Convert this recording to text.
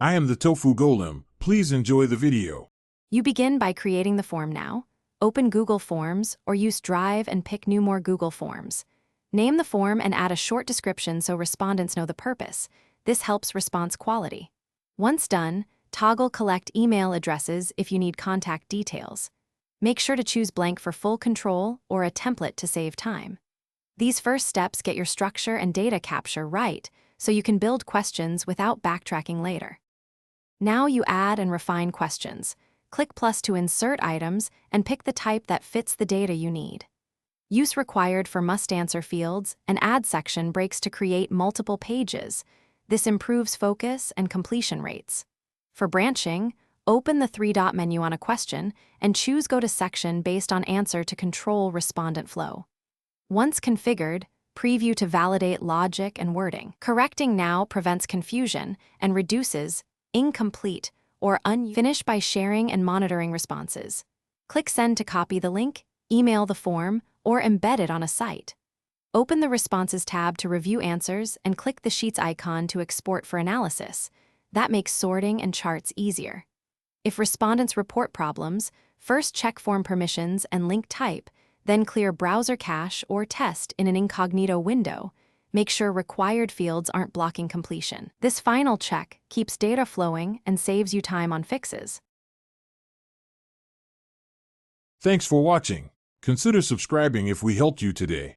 I am the Tofu Golem. Please enjoy the video. You begin by creating the form now. Open Google Forms or use Drive and pick New More Google Forms. Name the form and add a short description so respondents know the purpose. This helps response quality. Once done, toggle Collect email addresses if you need contact details. Make sure to choose blank for full control or a template to save time. These first steps get your structure and data capture right, so you can build questions without backtracking later. Now you add and refine questions. Click plus to insert items and pick the type that fits the data you need. Use required for must-answer fields and add section breaks to create multiple pages. This improves focus and completion rates. For branching, open the three-dot menu on a question and choose Go to Section based on answer to control respondent flow. Once configured, preview to validate logic and wording. Correcting now prevents confusion and reduces incomplete or unfinished by sharing and monitoring responses. Click Send to copy the link, email the form, or embed it on a site. Open the Responses tab to review answers and click the Sheets icon to export for analysis. That makes sorting and charts easier. If respondents report problems, first check form permissions and link type, then clear browser cache or test in an incognito window. Make sure required fields aren't blocking completion. This final check keeps data flowing and saves you time on fixes. Thanks for watching. Consider subscribing if we helped you today.